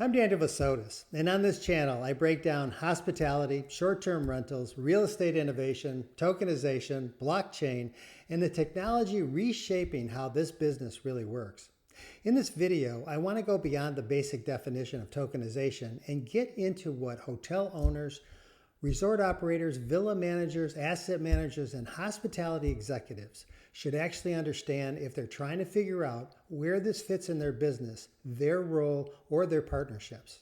I'm Daniel Vosotas, and on this channel, I break down hospitality, short-term rentals, real estate innovation, tokenization, blockchain, and the technology reshaping how this business really works. In this video, I want to go beyond the basic definition of tokenization and get into what hotel owners, resort operators, villa managers, asset managers, and hospitality executives should actually understand if they're trying to figure out where this fits in their business, their role, or their partnerships.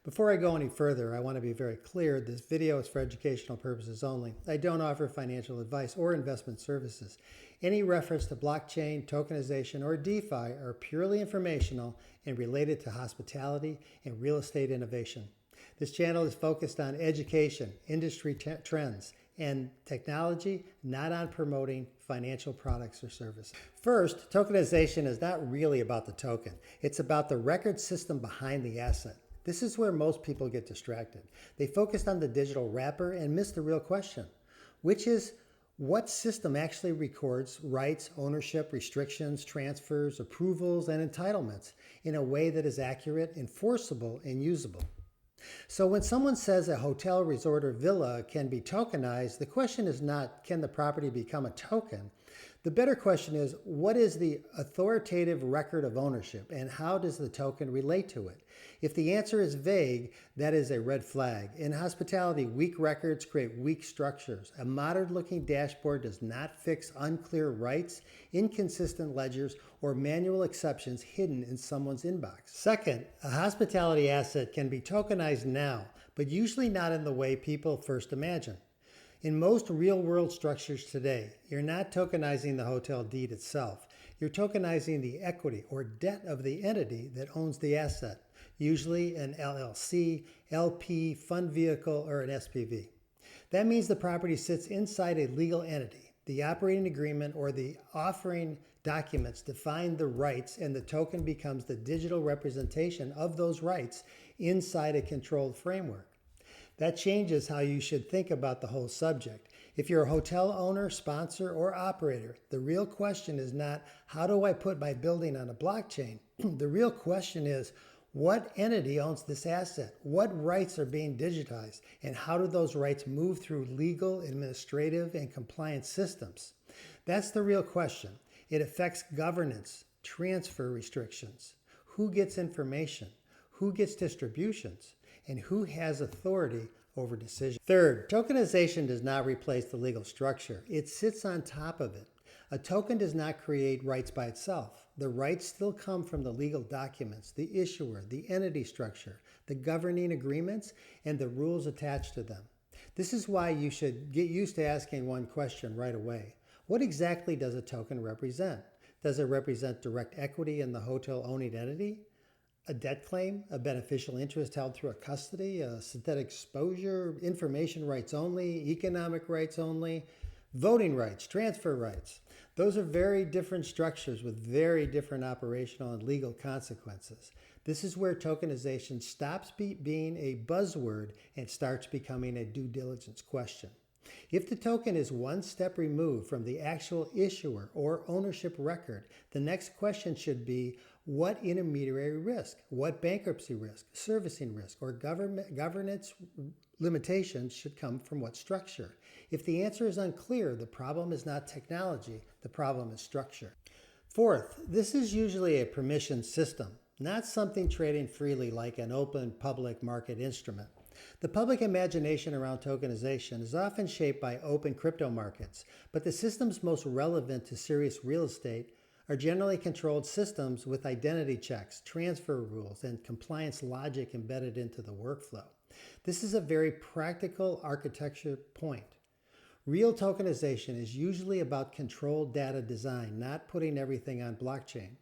Before I go any further, I want to be very clear, this video is for educational purposes only. I don't offer financial advice or investment services. Any reference to blockchain, tokenization, or DeFi are purely informational and related to hospitality and real estate innovation. This channel is focused on education, industry trends, and technology, not on promoting financial products or services. First, tokenization is not really about the token. It's about the record system behind the asset. This is where most people get distracted. They focus on the digital wrapper and miss the real question, which is what system actually records rights, ownership, restrictions, transfers, approvals, and entitlements in a way that is accurate, enforceable, and usable. So when someone says a hotel, resort, or villa can be tokenized, the question is not, can the property become a token? The better question is, what is the authoritative record of ownership and how does the token relate to it? If the answer is vague, that is a red flag. In hospitality, weak records create weak structures. A modern-looking dashboard does not fix unclear rights, inconsistent ledgers, or manual exceptions hidden in someone's inbox. Second, a hospitality asset can be tokenized now, but usually not in the way people first imagine. In most real-world structures today, you're not tokenizing the hotel deed itself. You're tokenizing the equity or debt of the entity that owns the asset, usually an LLC, LP, fund vehicle, or an SPV. That means the property sits inside a legal entity. The operating agreement or the offering documents define the rights, and the token becomes the digital representation of those rights inside a controlled framework. That changes how you should think about the whole subject. If you're a hotel owner, sponsor, or operator, the real question is not, how do I put my building on a blockchain? The real question is, what entity owns this asset? What rights are being digitized? And how do those rights move through legal, administrative, and compliance systems? That's the real question. It affects governance, transfer restrictions, who gets information, who gets distributions, and who has authority over decisions. Third, tokenization does not replace the legal structure. It sits on top of it. A token does not create rights by itself. The rights still come from the legal documents, the issuer, the entity structure, the governing agreements, and the rules attached to them. This is why you should get used to asking one question right away. What exactly does a token represent? Does it represent direct equity in the hotel owning entity? A debt claim, a beneficial interest held through a custody, a synthetic exposure, information rights only, economic rights only, voting rights, transfer rights. Those are very different structures with very different operational and legal consequences. This is where tokenization stops being a buzzword and starts becoming a due diligence question. If the token is one step removed from the actual issuer or ownership record, the next question should be, what intermediary risk, what bankruptcy risk, servicing risk, or governance limitations should come from what structure? If the answer is unclear, the problem is not technology, the problem is structure. Fourth, this is usually a permission system, not something trading freely like an open public market instrument. The public imagination around tokenization is often shaped by open crypto markets, but the systems most relevant to serious real estate are generally controlled systems with identity checks, transfer rules, and compliance logic embedded into the workflow. This is a very practical architecture point. Real tokenization is usually about controlled data design, not putting everything on blockchain.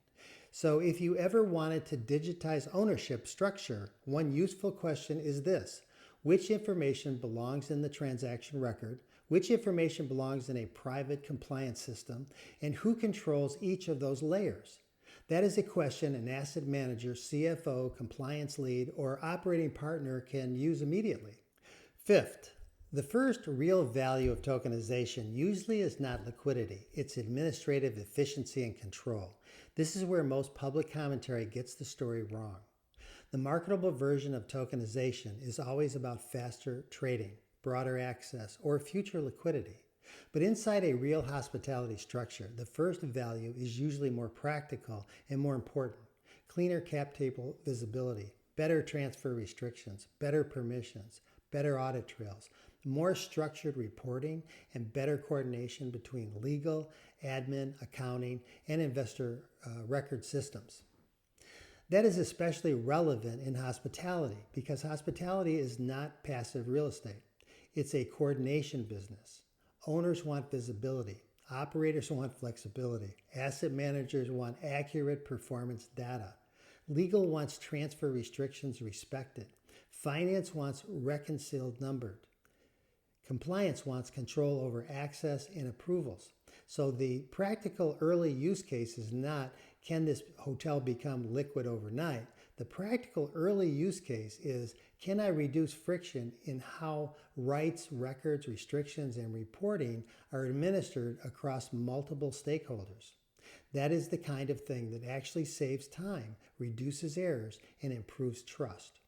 So if you ever wanted to digitize ownership structure, one useful question is this: which information belongs in the transaction record? Which information belongs in a private compliance system? And who controls each of those layers? That is a question an asset manager, CFO, compliance lead, or operating partner can use immediately. Fifth, the first real value of tokenization usually is not liquidity, it's administrative efficiency and control. This is where most public commentary gets the story wrong. The marketable version of tokenization is always about faster trading, broader access, or future liquidity. But inside a real hospitality structure, the first value is usually more practical and more important. Cleaner cap table visibility, better transfer restrictions, better permissions, better audit trails, more structured reporting, and better coordination between legal, admin, accounting, and investor record systems. That is especially relevant in hospitality because hospitality is not passive real estate. It's a coordination business. Owners want visibility. Operators want flexibility. Asset managers want accurate performance data. Legal wants transfer restrictions respected. Finance wants reconciled numbered. Compliance wants control over access and approvals. So the practical early use case is not, can this hotel become liquid overnight? The practical early use case is, can I reduce friction in how rights, records, restrictions, and reporting are administered across multiple stakeholders? That is the kind of thing that actually saves time, reduces errors, and improves trust.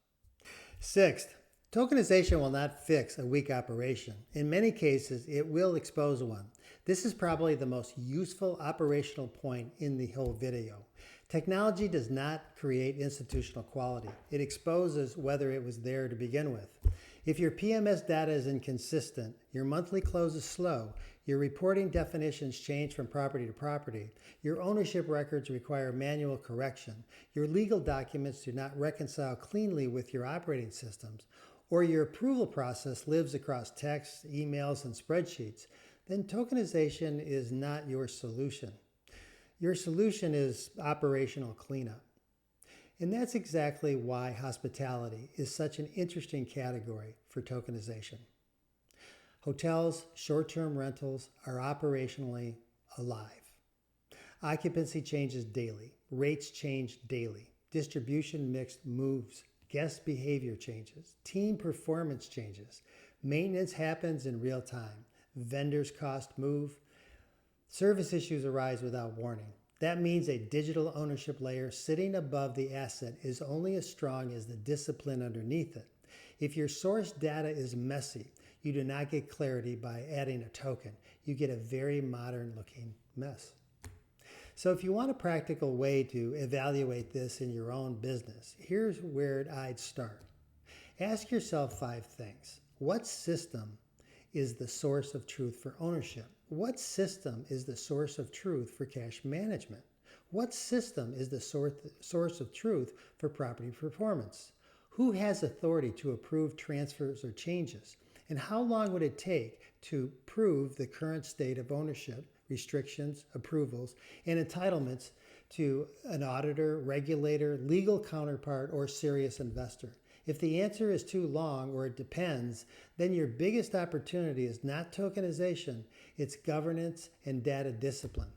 Sixth, tokenization will not fix a weak operation. In many cases, it will expose one. This is probably the most useful operational point in the whole video. Technology does not create institutional quality. It exposes whether it was there to begin with. If your PMS data is inconsistent, your monthly close is slow, your reporting definitions change from property to property, your ownership records require manual correction, your legal documents do not reconcile cleanly with your operating systems, or your approval process lives across texts, emails, and spreadsheets, then tokenization is not your solution. Your solution is operational cleanup. And that's exactly why hospitality is such an interesting category for tokenization. Hotels, short-term rentals are operationally alive. Occupancy changes daily. Rates change daily. Distribution mix moves. Guest behavior changes. Team performance changes. Maintenance happens in real time. Vendors' costs move. Service issues arise without warning. That means a digital ownership layer sitting above the asset is only as strong as the discipline underneath it. If your source data is messy, you do not get clarity by adding a token. You get a very modern looking mess. So if you want a practical way to evaluate this in your own business, here's where I'd start. Ask yourself 5 things. What system is the source of truth for ownership? What system is the source of truth for cash management? What system is the source of truth for property performance? Who has authority to approve transfers or changes? And how long would it take to prove the current state of ownership, restrictions, approvals, and entitlements to an auditor, regulator, legal counterpart, or serious investor? If the answer is too long or it depends, then your biggest opportunity is not tokenization, it's governance and data discipline.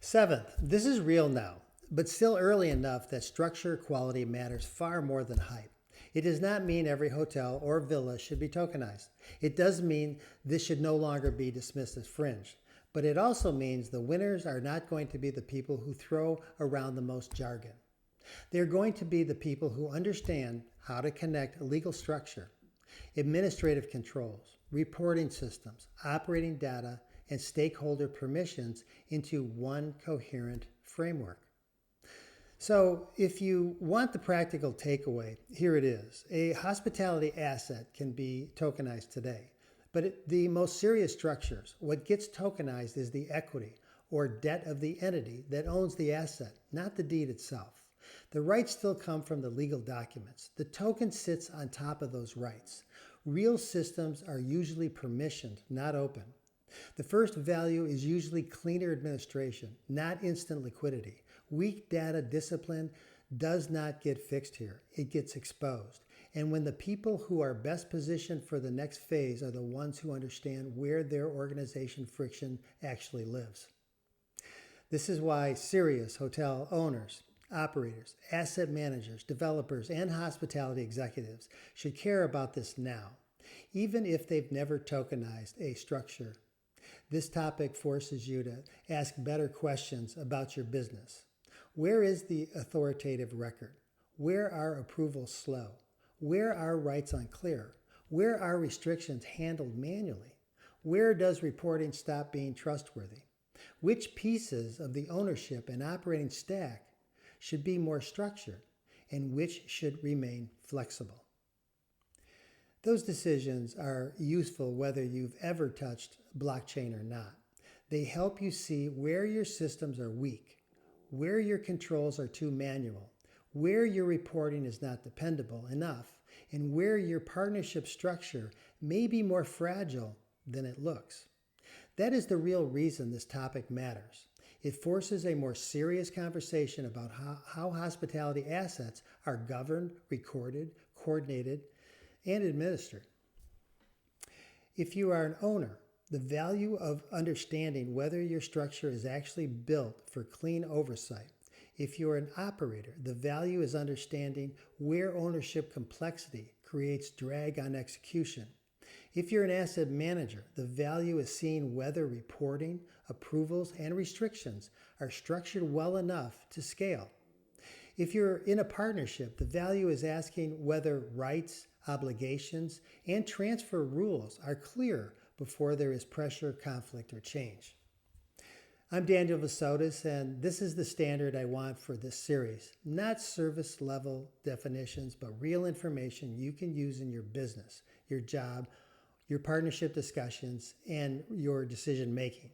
7th, this is real now, but still early enough that structure quality matters far more than hype. It does not mean every hotel or villa should be tokenized. It does mean this should no longer be dismissed as fringe. But it also means the winners are not going to be the people who throw around the most jargon. They're going to be the people who understand how to connect legal structure, administrative controls, reporting systems, operating data, and stakeholder permissions into one coherent framework. So if you want the practical takeaway, here it is. A hospitality asset can be tokenized today, but the most serious structures, what gets tokenized is the equity or debt of the entity that owns the asset, not the deed itself. The rights still come from the legal documents. The token sits on top of those rights. Real systems are usually permissioned, not open. The first value is usually cleaner administration, not instant liquidity. Weak data discipline does not get fixed here. It gets exposed. And when the people who are best positioned for the next phase are the ones who understand where their organization friction actually lives. This is why serious hotel owners, operators, asset managers, developers, and hospitality executives should care about this now, even if they've never tokenized a structure. This topic forces you to ask better questions about your business. Where is the authoritative record? Where are approvals slow? Where are rights unclear? Where are restrictions handled manually? Where does reporting stop being trustworthy? Which pieces of the ownership and operating stack should be more structured, and which should remain flexible? Those decisions are useful whether you've ever touched blockchain or not. They help you see where your systems are weak, where your controls are too manual, where your reporting is not dependable enough, and where your partnership structure may be more fragile than it looks. That is the real reason this topic matters. It forces a more serious conversation about how hospitality assets are governed, recorded, coordinated, and administered. If you are an owner, the value of understanding whether your structure is actually built for clean oversight. If you're an operator, the value is understanding where ownership complexity creates drag on execution. If you're an asset manager, the value is seeing whether reporting, approvals, and restrictions are structured well enough to scale. If you're in a partnership, the value is asking whether rights, obligations, and transfer rules are clear before there is pressure, conflict, or change. I'm Daniel Vosotas, and this is the standard I want for this series. Not service level definitions, but real information you can use in your business, your job, your partnership discussions, and your decision making.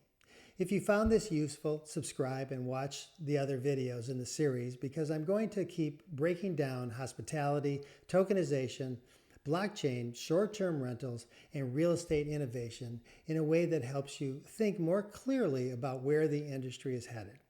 If you found this useful, subscribe and watch the other videos in the series, because I'm going to keep breaking down hospitality, tokenization, blockchain, short-term rentals, and real estate innovation in a way that helps you think more clearly about where the industry is headed.